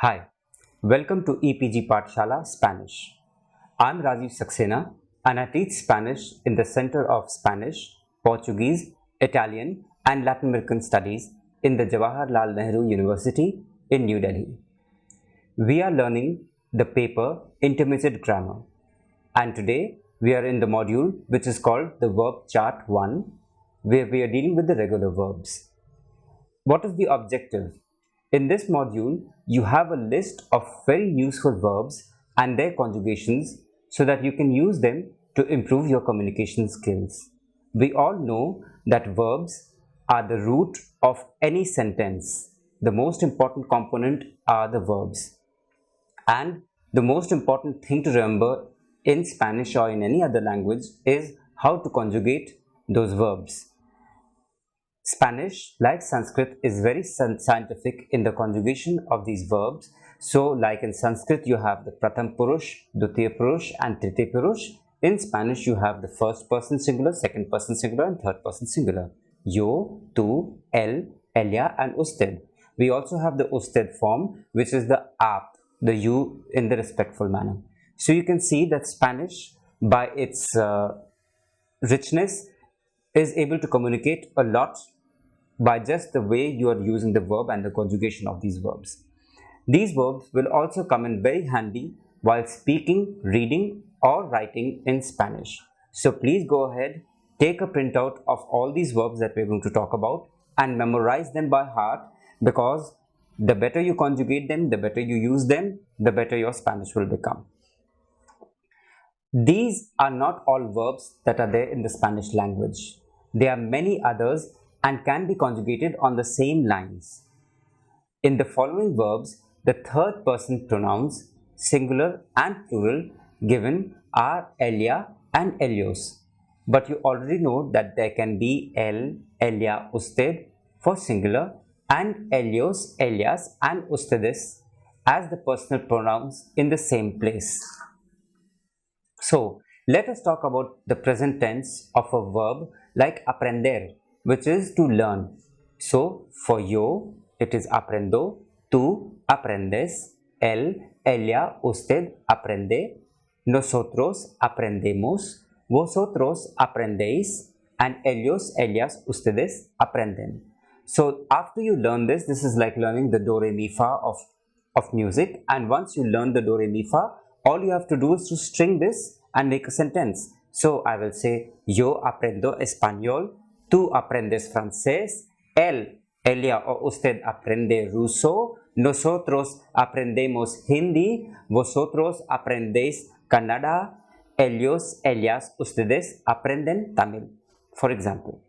Hi, welcome to EPG Pathshala Spanish. I'm Rajiv Saxena and I teach Spanish in the Center of Spanish, Portuguese, Italian and Latin American Studies in the Jawaharlal Nehru University in New Delhi. We are learning the paper Intermediate Grammar, and today we are in the module which is called the Verb Chart-I, where we are dealing with the regular verbs. What is the objective? In this module, you have a list of very useful verbs and their conjugations so that you can use them to improve your communication skills. We all know that verbs are the root of any sentence. The most important component are the verbs. And the most important thing to remember in Spanish or in any other language is how to conjugate those verbs. Spanish, like Sanskrit, is very scientific in the conjugation of these verbs. So, like in Sanskrit, you have the Pratham Purush, Dutiya Purush and Tritiya Purush. In Spanish, you have the first person singular, second person singular and third person singular. Yo, tú, él, ella and usted. We also have the usted form, which is the ap, the you in the respectful manner. So, you can see that Spanish, by its richness, is able to communicate a lot by just the way you are using the verb and the conjugation of these verbs. These verbs will also come in very handy while speaking, reading or writing in Spanish. So please go ahead, take a printout of all these verbs that we are going to talk about and memorize them by heart, because the better you conjugate them, the better you use them, the better your Spanish will become. These are not all verbs that are there in the Spanish language. There are many others and can be conjugated on the same lines. In the following verbs, the third person pronouns, singular and plural, given are ella and ellos. But you already know that there can be el, ella, usted for singular and ellos, ellas and ustedes as the personal pronouns in the same place. So, let us talk about the present tense of a verb like aprender, which is to learn. So, for yo, it is aprendo, tú aprendes, él, ella, usted aprende, nosotros aprendemos, vosotros aprendéis, and ellos, ellas, ustedes aprenden. So, after you learn this is like learning the do, re, mi, fa of music, and once you learn the do, re, mi, fa, all you have to do is to string this and make a sentence. So, I will say, yo aprendo español, tú aprendes francés, él, ella o usted aprende ruso, nosotros aprendemos hindi, vosotros aprendéis Kannada, ellos, ellas, ustedes aprenden Tamil. For example,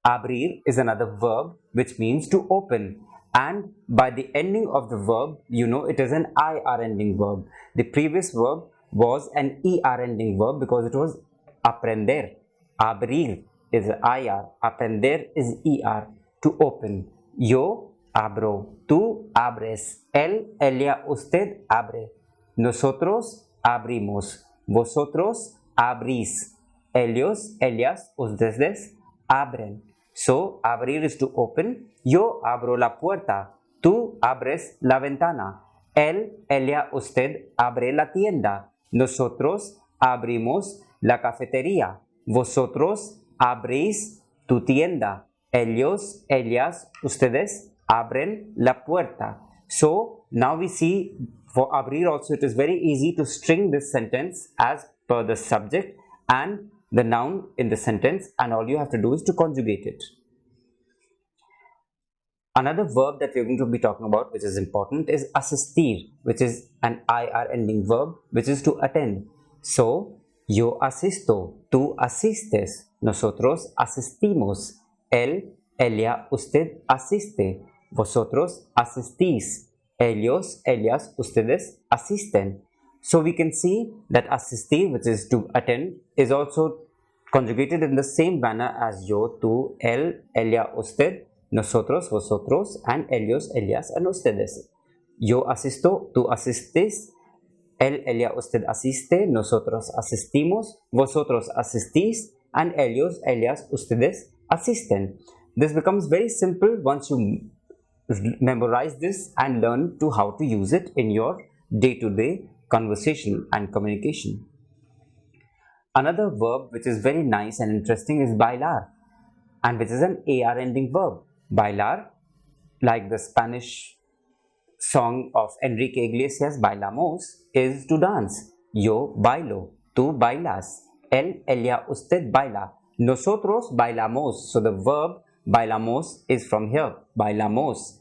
abrir is another verb which means to open, and by the ending of the verb, you know it is an IR ending verb. The previous verb was an ER ending verb because it was aprender. Abrir is IR, aprender is ER, to open. Yo abro, tú abres, él, ella, usted abre, nosotros abrimos, vosotros abrís, ellos, ellas, ustedes abren. So, abrir is to open. Yo abro la puerta, tú abres la ventana, él, ella, usted abre la tienda, nosotros abrimos la cafetería, vosotros abrís tu tienda, ellos, ellas, ustedes abren la puerta. So, now we see for abrir also it is very easy to string this sentence as per the subject and the noun in the sentence, and all you have to do is to conjugate it. Another verb that we are going to be talking about, which is important, is asistir, which is an IR ending verb, which is to attend. So, yo asisto, tú asistes, nosotros asistimos, él, ella, usted asiste, vosotros asistís, ellos, ellas, ustedes asisten. So, we can see that asistir, which is to attend, is also conjugated in the same manner as yo, tú, él, ella, usted, nosotros, vosotros, and ellos, ellas, and ustedes. Yo asisto, tú asistes, él, ella, usted asiste, nosotros asistimos, vosotros asistís, and ellos, ellas, ustedes asisten. This becomes very simple once you memorize this and learn to how to use it in your day-to-day conversation and communication. Another verb which is very nice and interesting is bailar, and which is an AR ending verb. Bailar, like the Spanish song of Enrique Iglesias, Bailamos, is to dance. Yo bailo, tú bailas, él, ella, usted baila, nosotros bailamos. So the verb bailamos is from here, bailamos.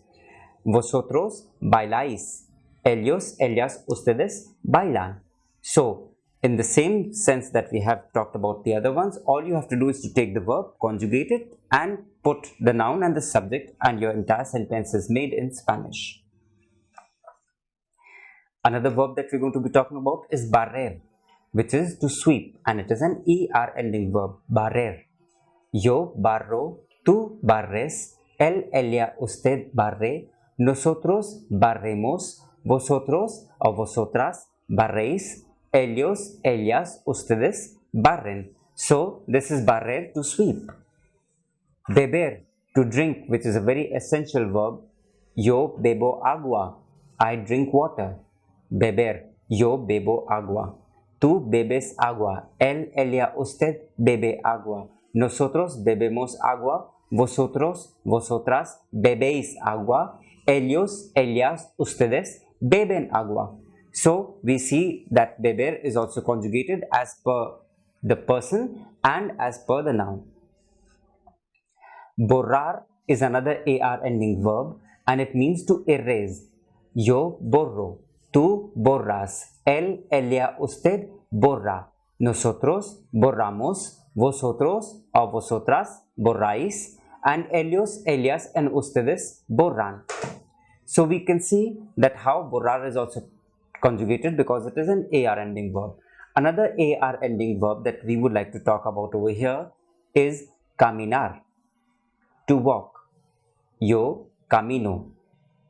Vosotros bailáis, ellos, ellas, ustedes bailan. So in the same sense that we have talked about the other ones, all you have to do is to take the verb, conjugate it, and put the noun and the subject, and your entire sentence is made in Spanish. Another verb that we're going to be talking about is barrer, which is to sweep, and it is an ER ending verb, barrer. Yo barro, tú barres, él, ella, usted barre, nosotros barremos, vosotros o vosotras barréis, ellos, ellas, ustedes barren. So this is barrer, to sweep. Beber, to drink, which is a very essential verb. Yo bebo agua, I drink water. Beber, yo bebo agua. Tú bebes agua, él, ella, usted bebe agua. Nosotros bebemos agua, vosotros, vosotras bebéis agua, ellos, ellas, ustedes beben agua. So we see that beber is also conjugated as per the person and as per the noun. Borrar is another AR ending verb, and it means to erase. Yo borro, tú borras, él, ella, usted borra, nosotros borramos, vosotros o vosotras borráis, and ellos, ellas, and ustedes borran. So we can see that how borrar is also conjugated because it is an AR ending verb. Another AR ending verb that we would like to talk about over here is caminar, to walk. Yo camino,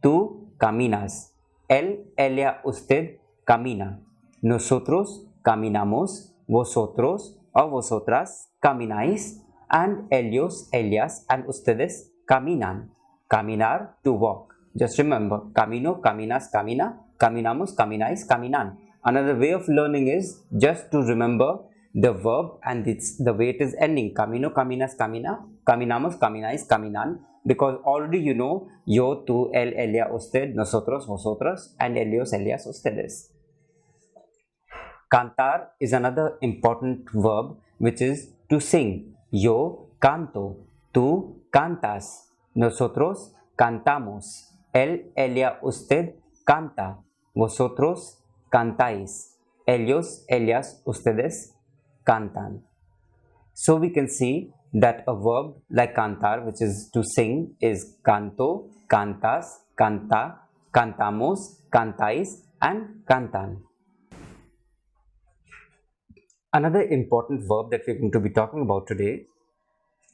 tú caminas, él, ella, usted camina, nosotros caminamos, vosotros o vosotras camináis, and ellos, ellas, and ustedes caminan. Caminar, to walk. Just remember, camino, caminas, camina, caminamos, camináis, caminan. Another way of learning is just to remember the verb and the way it is ending. Camino, caminas, camina, caminamos, camináis, caminan. Because already you know yo, tú, él, ella, usted, nosotros, vosotras, and ellos, ellas, ustedes. Cantar is another important verb which is to sing. Yo canto, tú cantas, nosotros cantamos, él, ella, usted canta, vosotros cantáis, ellos, ellas, ustedes cantan. So we can see that a verb like cantar, which is to sing, is canto, cantas, canta, cantamos, cantáis, and cantan. Another important verb that we're going to be talking about today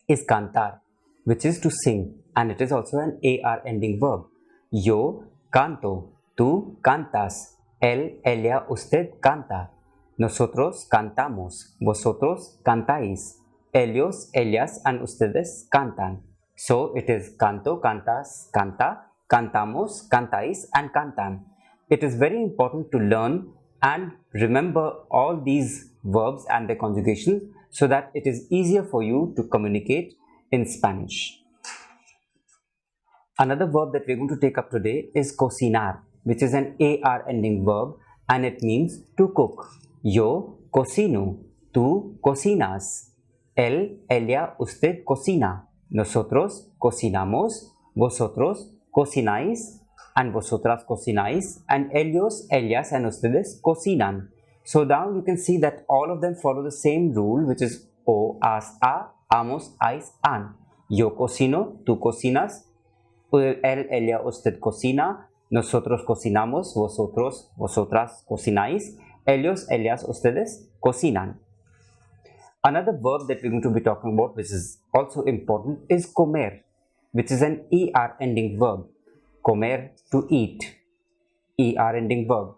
is cantar, which is to sing, and it is also an AR ending verb. Yo canto, tú cantas, él, ella, usted canta, nosotros cantamos, vosotros cantáis, ellos, ellas, and ustedes cantan. So it is canto, cantas, canta, cantamos, cantáis, and cantan. It is very important to learn and remember all these verbs and their conjugation so that it is easier for you to communicate in Spanish. Another verb that we're going to take up today is cocinar, which is an AR ending verb, and it means to cook. Yo cocino, tú cocinas, él, ella, usted cocina, nosotros cocinamos, vosotros cocináis, and vosotras cocináis, and ellos, ellas, and ustedes cocinan. So now you can see that all of them follow the same rule, which is o, as, a, amos, ais, an. Yo cocino, tú cocinas, él, ella, usted cocina, nosotros cocinamos, vosotros, vosotras cocináis, ellos, ellas, ustedes cocinan. Another verb that we're going to be talking about, which is also important, is comer, which is an ER ending verb. Comer, to eat. ER ending verb.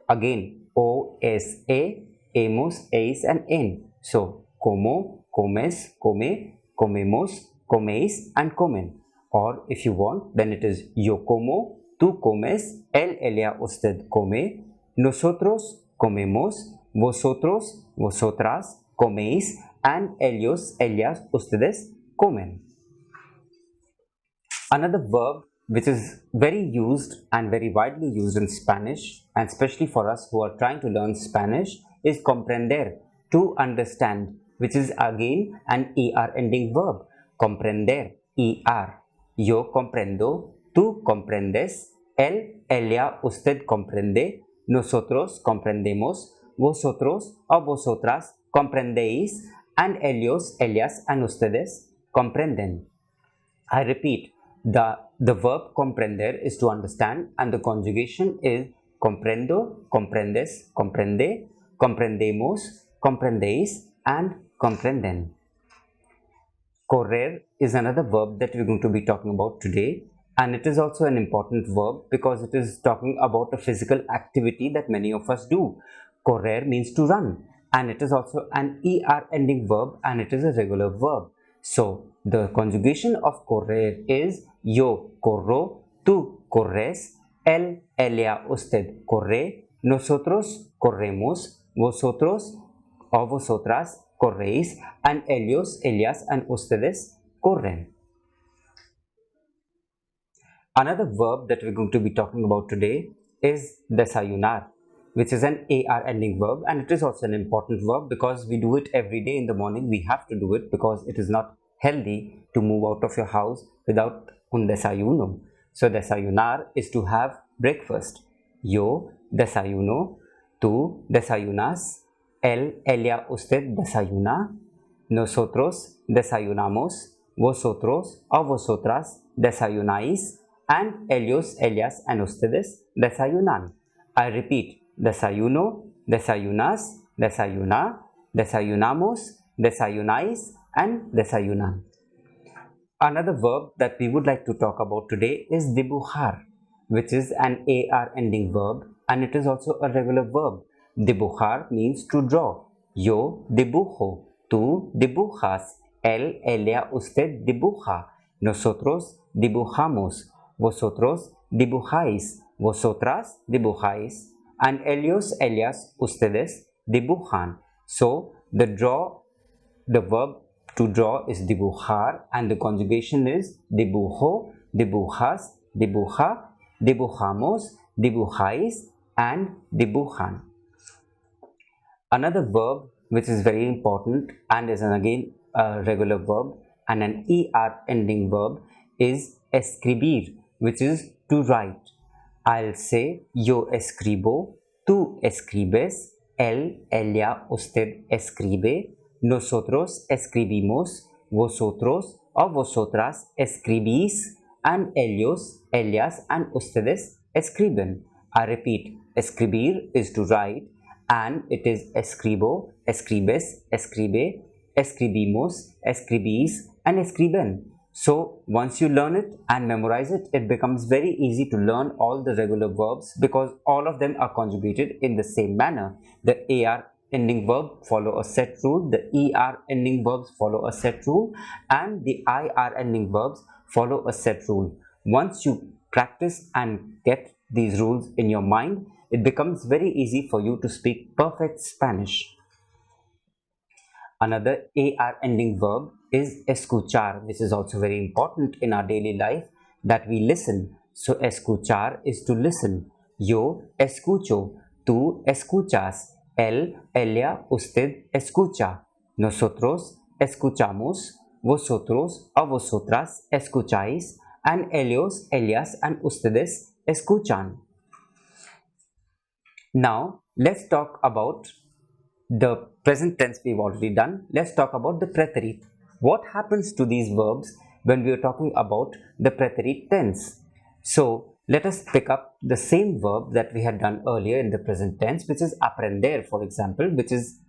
Again, O, S, A, emos, eis, and en. So, como, comes, come, comemos, coméis, and comen. or if you want, then it is yo como, tú comes, ella, usted come, nosotros comemos, vosotros, vosotras coméis, and ellos, ellas, ustedes comen. Another verb which is very used and very widely used in Spanish, and especially for us who are trying to learn Spanish, is comprender, to understand, which is again an ER ending verb. Comprender, ER. Yo comprendo, tú comprendes, ella, usted comprende, nosotros comprendemos, vosotros o vosotras comprendéis, and ellos, ellas, and ustedes comprenden. I repeat, the verb comprender is to understand, and the conjugation is comprendo, comprendes, comprende, comprendemos, comprendéis, and comprenden. Correr is another verb that we're going to be talking about today, and it is also an important verb because it is talking about a physical activity that many of us do. Correr means to run, and it is also an ER ending verb, and it is a regular verb. So the conjugation of correr is yo corro, tú corres, ella, usted corre, nosotros corremos, vosotros o vosotras corréis, and ellos, ellas, and ustedes corren. Another verb that we're going to be talking about today is desayunar, which is an AR ending verb, and it is also an important verb because we do it every day in the morning. We have to do it because it is not healthy to move out of your house without un desayuno. So desayunar is to have breakfast. Yo desayuno, tú desayunas, ella, usted desayuna, nosotros desayunamos, vosotros o vosotras desayunáis, and ellos, ellas, and ustedes desayunan. I repeat, desayuno, desayunas, desayuna, desayunamos, desayunáis, and desayunan. Another verb that we would like to talk about today is dibujar, which is an AR ending verb, and it is also a regular verb. Dibujar means to draw. Yo dibujo, tú dibujas, ella, usted dibuja, nosotros dibujamos, vosotros dibujáis, vosotras dibujáis, and ellos, ellas, ustedes dibujan. So the verb to draw is dibujar, and the conjugation is dibujo, dibujas, dibuja, dibujamos, dibujáis, and dibujan. Another verb which is very important and is again a regular verb and an ER ending verb is escribir, which is to write. I'll say yo escribo, tú escribes, ella, usted escribe, nosotros escribimos, vosotros o vosotras escribís, and ellos, ellas, and ustedes escriben. I repeat, escribir is to write, and it is escribo, escribes, escribe, escribimos, escribís, and escriben. So once you learn it and memorize it, it becomes very easy to learn all the regular verbs because all of them are conjugated in the same manner. The AR ending verb follow a set rule, the ER ending verbs follow a set rule, and the IR ending verbs follow a set rule. Once you practice and get these rules in your mind, it becomes very easy for you to speak perfect Spanish. Another AR ending verb is escuchar, which is also very important in our daily life, that we listen. So escuchar is to listen. Yo escucho, tú escuchas, ella, usted escucha, nosotros escuchamos, vosotros o vosotras escucháis, and ellos, ellas, and ustedes escuchan. Now let's talk about the present tense we've already done. Let's talk about the preterite. What happens to these verbs when we are talking about the preterite tense? So let us pick up the same verb that we had done earlier in the present tense, which is aprender, for example, which is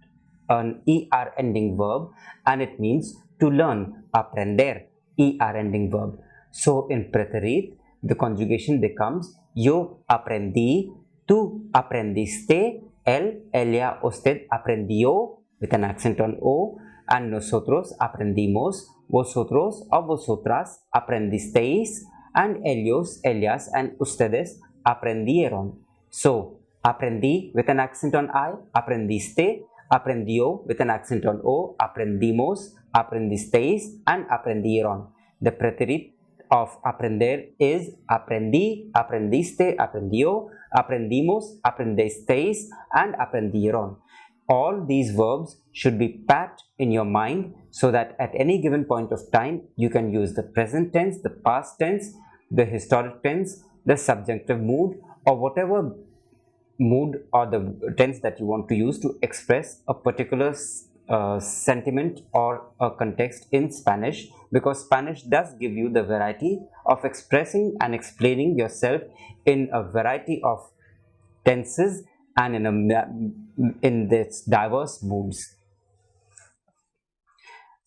an ER ending verb, and it means to learn. Aprender, ER ending verb. So in preterite, the conjugation becomes yo aprendí, tú aprendiste, ella, usted aprendió, with an accent on O, and nosotros aprendimos, vosotros o vosotras aprendisteis, and ellos, ellas, and ustedes aprendieron. So, aprendí with an accent on I, aprendiste, aprendió with an accent on O, aprendimos, aprendisteis, and aprendieron. The preterite of aprender is aprendí, aprendiste, aprendió, aprendimos, aprendisteis, and aprendieron. All these verbs should be packed in your mind so that at any given point of time you can use the present tense, the past tense, the historic tense, the subjunctive mood, or whatever mood or the tense that you want to use to express a particular sentiment or a context in Spanish, because Spanish does give you the variety of expressing and explaining yourself in a variety of tenses and in this diverse moods.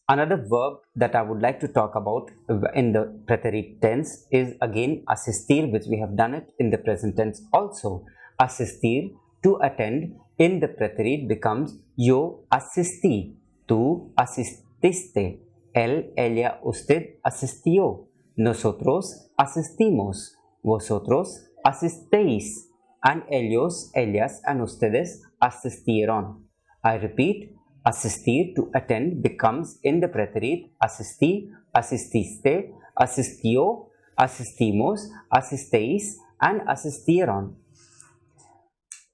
Another verb that I would like to talk about in the preterite tense is again asistir, which we have done it in the present tense also. Asistir, to attend, in the preterite becomes yo asistí, tú asististe, él, ella, usted asistió, nosotros asistimos, vosotros asistéis, and ellos, ellas, and ustedes asistieron. I repeat, asistir, to attend, becomes in the preterite asistí, asististe, asistió, asistimos, asistéis, and asistieron.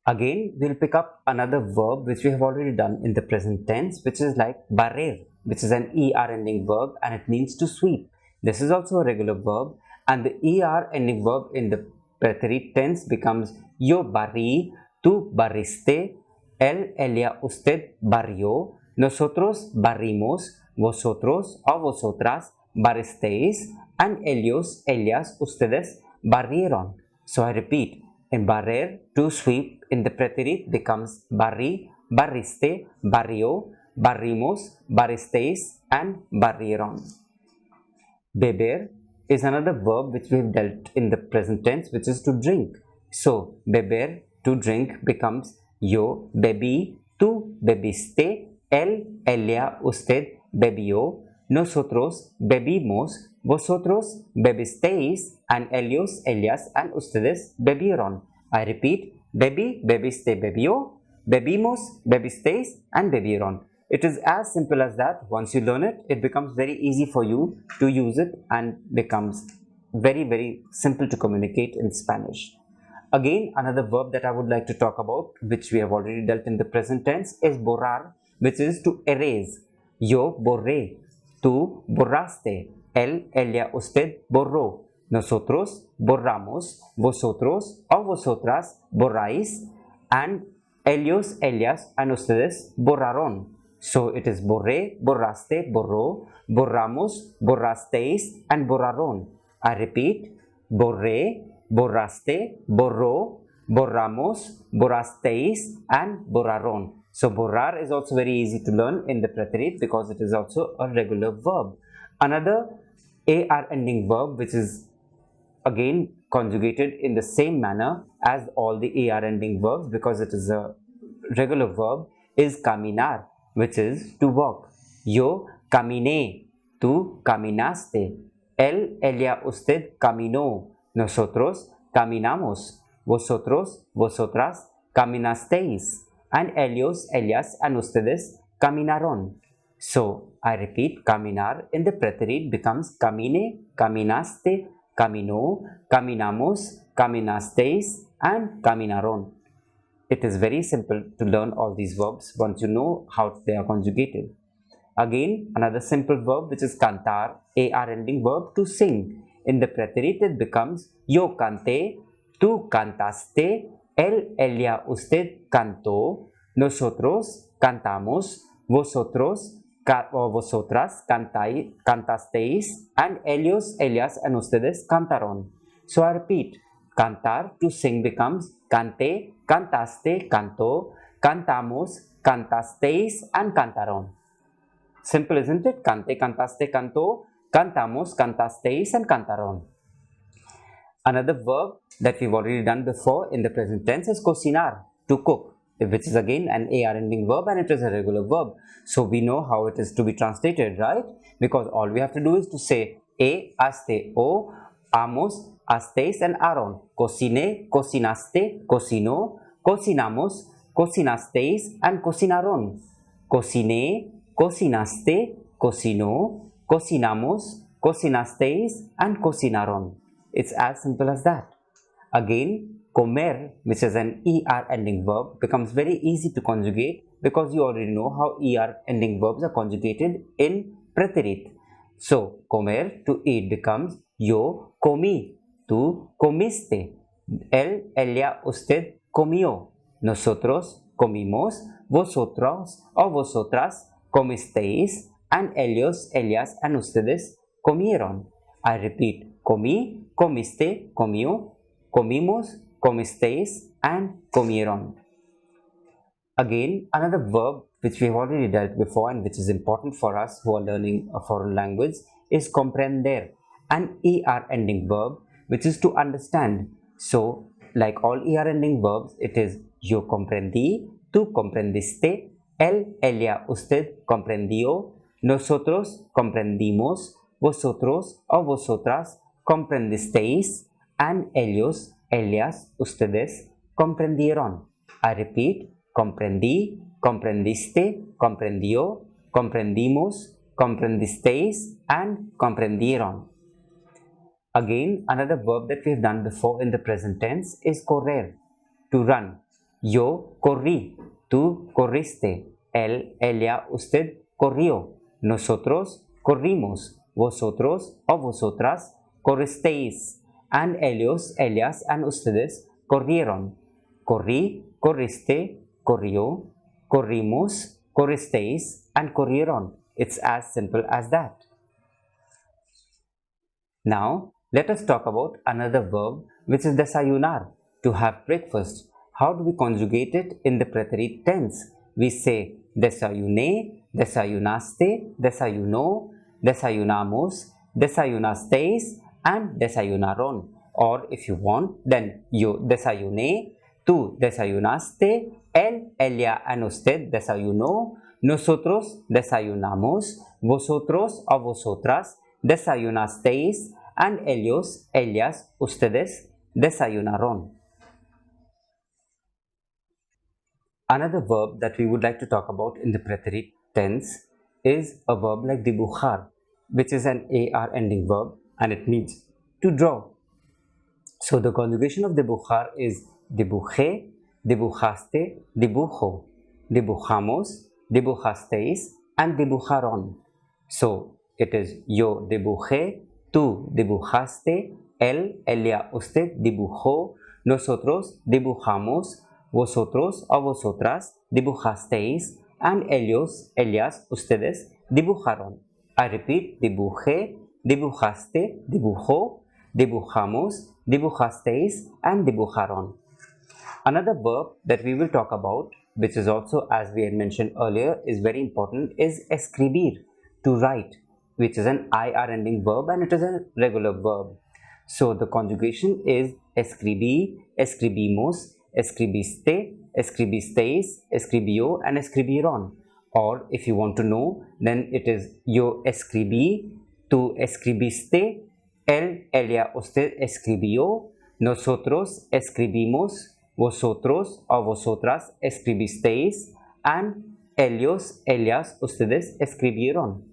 Again, we'll pick up another verb which we have already done in the present tense, which is like barrer, which is an ER ending verb and it means to sweep. This is also a regular verb, and the ER ending verb in the preterite tense becomes yo barrí, tú barriste, él, ella, usted barrió, nosotros barrimos, vosotros o vosotras barristeis, and ellos, ellas, ustedes barrieron. So I repeat, in barrer, to sweep, in the preterite becomes barrí, barriste, barrió, barrimos, barristeis, and barrieron. Beber is another verb which we have dealt in the present tense, which is to drink. So, beber, to drink, becomes yo bebí, tú bebiste, él, ella, usted bebió, nosotros bebimos, vosotros bebisteis, and ellos, ellas, and ustedes bebieron. I repeat, bebí, bebiste, bebió, bebimos, bebisteis, and bebieron. It is as simple as that. Once you learn it, it becomes very easy for you to use it and becomes very, very simple to communicate in Spanish. Again, another verb that I would like to talk about, which we have already dealt in the present tense, is borrar, which is to erase. Yo borré, tú borraste, él, ella, usted borró, nosotros borramos, vosotros o vosotras borráis, and ellos, ellas, and ustedes borraron. So it is borré, borraste, borró, borramos, borrasteis, and borraron. I repeat, borré, borraste, borró, borramos, borrasteis, and borraron. So borrar is also very easy to learn in the preterite because it is also a regular verb. Another AR ending verb which is again conjugated in the same manner as all the AR ending verbs because it is a regular verb is caminar, which is to walk. Yo caminé, tú caminaste, él, ella, usted caminó, nosotros caminamos, vosotros, vosotras caminasteis, and ellos, ellas, and ustedes caminaron. So, I repeat, caminar in the preterite becomes camine, caminaste, caminó, caminamos, caminasteis, and caminaron. It is very simple to learn all these verbs once you know how they are conjugated. Again, another simple verb which is cantar, AR ending verb to sing. In the preterite it becomes yo canté, tú cantaste, él, ella, usted cantó, nosotros cantamos, vosotros o vosotras cantasteis, and ellos, ellas, and ustedes cantaron. So I repeat, cantar to sing becomes canté, cantaste, cantó, cantamos, cantasteis, and cantaron. Simple, isn't it? Canté, cantaste, cantó, cantamos, cantasteis, and cantaron. Another verb that we've already done before in the present tense is cocinar, to cook. which is again an AR ending verb, and it is a regular verb. So we know how it is to be translated, right? Because all we have to do is to say aste, o, amos, asteis, and aron. Cocine, cocinaste, cocinó, cocinamos, cocinasteis, and cocinaron. Cociné, cocinaste, cocinó, cocinamos, cocinasteis, and cocinaron. It's as simple as that. Again, comer, which is an ER ending verb, becomes very easy to conjugate because you already know how ER ending verbs are conjugated in preterite. So, comer, to eat, becomes yo comí, tú comiste, él, ella, usted comió, nosotros comimos, vosotros o vosotras comisteis, and ellos, ellas, and ustedes comieron. I repeat, comí, comiste, comió, comimos, comisteis, and comieron. Again, another verb which we have already dealt before and which is important for us who are learning a foreign language is comprender, an ER ending verb which is to understand. So, like all ER ending verbs, it is yo comprendí, tú comprendiste, él, ella, usted comprendió, nosotros comprendimos, vosotros o vosotras comprendisteis, and ellos, ellas, ustedes comprendieron. I repeat, comprendí, comprendiste, comprendió, comprendimos, comprendisteis, and comprendieron. Again, another verb that we have done before in the present tense is correr, to run. Yo corrí, tú corriste, él, ella, usted corrió, nosotros corrimos, vosotros o vosotras corristeis, and ellos, ellas, and ustedes corrieron. Corrí, corriste, corrió, corrimos, corristeis, and corrieron. It's as simple as that. Now, let us talk about another verb which is desayunar, to have breakfast. How do we conjugate it in the preterite tense? We say desayuné, desayunaste, desayunó, desayunamos, desayunasteis, and desayunaron. Or if you want, then yo desayuné, tú desayunaste, él, ella, and usted desayunó, nosotros desayunamos, vosotros o vosotras desayunasteis, and ellos, ellas, ustedes desayunaron. Another verb that we would like to talk about in the preterite tense is a verb like dibujar, which is an AR ending verb, and it means to draw. So the conjugation of dibujar is dibujé, dibujaste, dibujo, dibujamos, dibujasteis, and dibujaron. So it is yo dibujé, tú dibujaste, él, ella, usted dibujó, nosotros dibujamos, vosotros o vosotras dibujasteis, and ellos, ellas, ustedes dibujaron. I repeat, dibujé, dibujaste, dibujó, dibujamos, dibujasteis, and dibujaron. Another verb that we will talk about, which is also, as we had mentioned earlier, is very important, is escribir, to write, which is an IR ending verb, and it is a regular verb. So the conjugation is escribí, escribimos, escribiste, escribisteis, escribió, and escribieron. Or if you want to know, then it is yo escribí, tú escribiste, él, ella, usted escribió, nosotros escribimos, vosotros o vosotras escribisteis, and ellos, ellas, ustedes escribieron.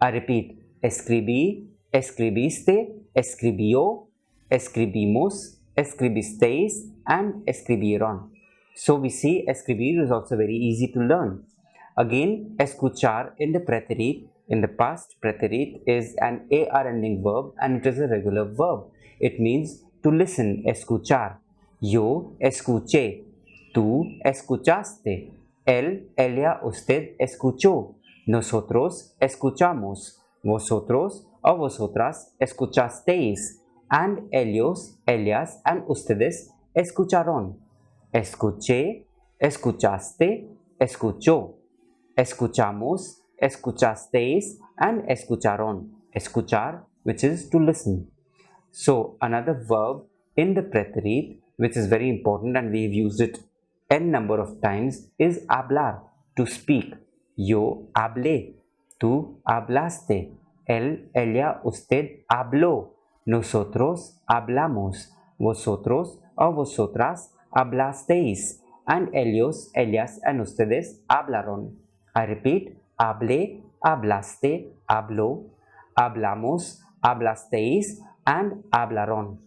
I repeat, escribí, escribiste, escribió, escribimos, escribisteis, and escribieron. So we see escribir is also very easy to learn. Again, escuchar in the preterite, in the past preterite, is an AR ending verb, and it is a regular verb. It means to listen, escuchar. Yo escuché, tú escuchaste, él, ella, usted escuchó, nosotros escuchamos, vosotros o vosotras escuchasteis, and ellos, ellas, and ustedes escucharon. Escuché, escuchaste, escuchó, escuchamos, escuchasteis, and escucharon. Escuchar, which is to listen. So another verb in the preterite, which is very important, and we've used it n number of times is hablar, to speak. Yo hablé, tú hablaste, él, ella, usted habló, nosotros hablamos, vosotros o vosotras hablasteis, and ellos, ellas, and ustedes hablaron. I repeat, hablé, hablaste, habló, hablamos, hablasteis, and hablaron.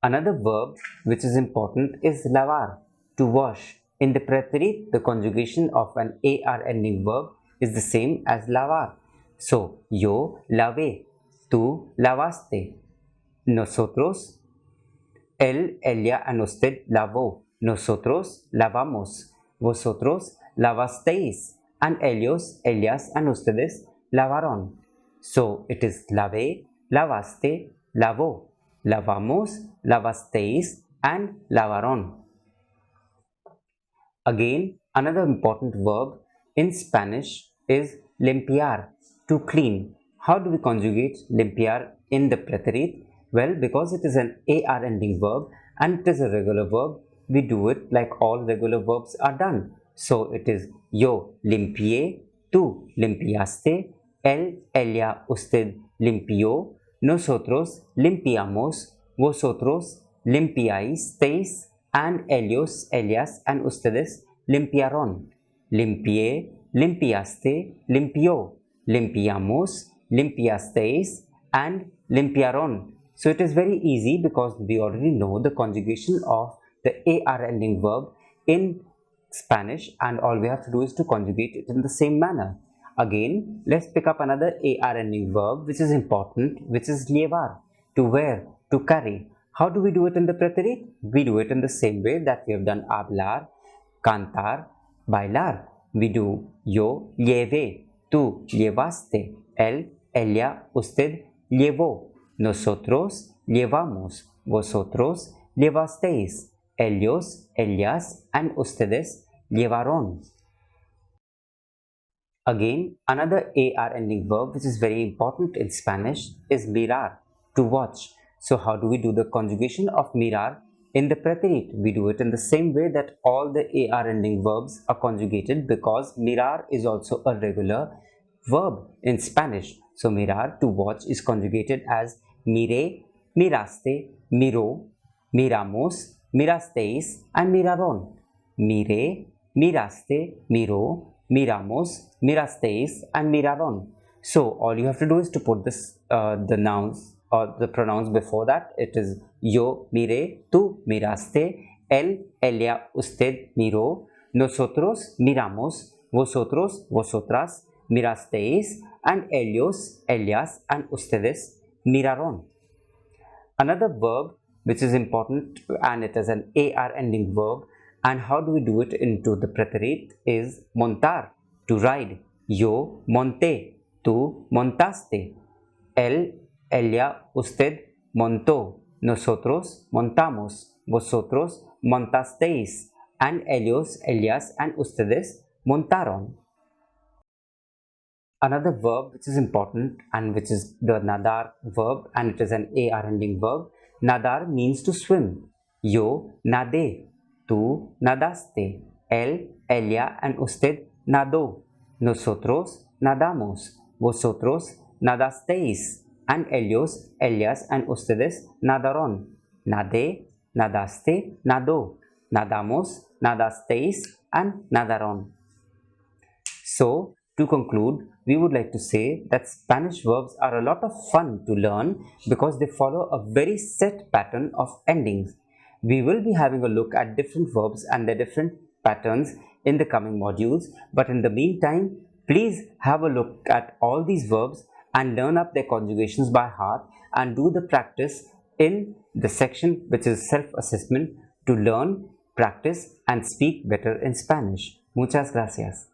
Another verb which is important is lavar, to wash. In the preterite, the conjugation of an AR ending verb is the same as lavar. So, yo lavé, tú lavaste, nosotros, él, ella, and usted lavó, nosotros lavamos, vosotros lavasteis, and ellos, ellas, and ustedes lavaron. So, it is lavé, lavaste, lavó, lavamos, lavasteis, and lavaron. Again, another important verb in Spanish is limpiar, to clean. How do we conjugate limpiar in the preterite? Well, because it is an AR ending verb and it is a regular verb, we do it like all regular verbs are done. So it is yo limpié, tú limpiaste, él, ella, usted limpió, nosotros limpiamos, vosotros limpiasteis, and ellos, ellas, and ustedes limpiaron. Limpié, limpiaste, limpió, limpiamos, limpiasteis, and limpiaron. So it is very easy because we already know the conjugation of the AR ending verb in Spanish, and all we have to do is to conjugate it in the same manner. Again, let's pick up another AR ending verb which is important, which is llevar, to wear, to carry. How do we do it in the preterite? We do it in the same way that we have done hablar, cantar, bailar. We do yo llevé, tú llevaste, él, ella, usted llevó, nosotros llevamos, vosotros llevasteis, ellos, ellas, and ustedes llevaron. Again, another AR ending verb which is very important in Spanish is mirar, to watch. So how do we do the conjugation of mirar in the preterite? We do it in the same way that all the AR ending verbs are conjugated, because mirar is also a regular verb in Spanish. So mirar, to watch, is conjugated as miré, miraste, miró, miramos, mirasteis, and miraron. Miré, miraste, miró, miramos, mirasteis, and miraron. So all you have to do is to put this the nouns or the pronouns before that. It is yo miré, tú miraste, él, ella, usted miró, nosotros miramos, vosotros, vosotras mirasteis, and ellos, ellas, and ustedes miraron. Another verb which is important, and it is an AR ending verb, and how do we do it into the preterite, is montar, to ride. Yo monté, tú montaste, él, ella, usted montó, nosotros montamos, vosotros montasteis, and ellos, ellas, and ustedes montaron. Another verb which is important, and which is the nadar verb, and it is an AR ending verb. Nadar means to swim. Yo nadé, tú nadaste, él, ella, and usted nadó, nosotros nadamos, vosotros nadasteis, and ellos, ellas, and ustedes nadaron. Nadé, nadaste, nadó, nadamos, nadasteis, and nadaron. So, to conclude, we would like to say that Spanish verbs are a lot of fun to learn because they follow a very set pattern of endings. We will be having a look at different verbs and their different patterns in the coming modules, but in the meantime, please have a look at all these verbs and learn up their conjugations by heart and do the practice in the section which is self-assessment to learn, practice, and speak better in Spanish. Muchas gracias.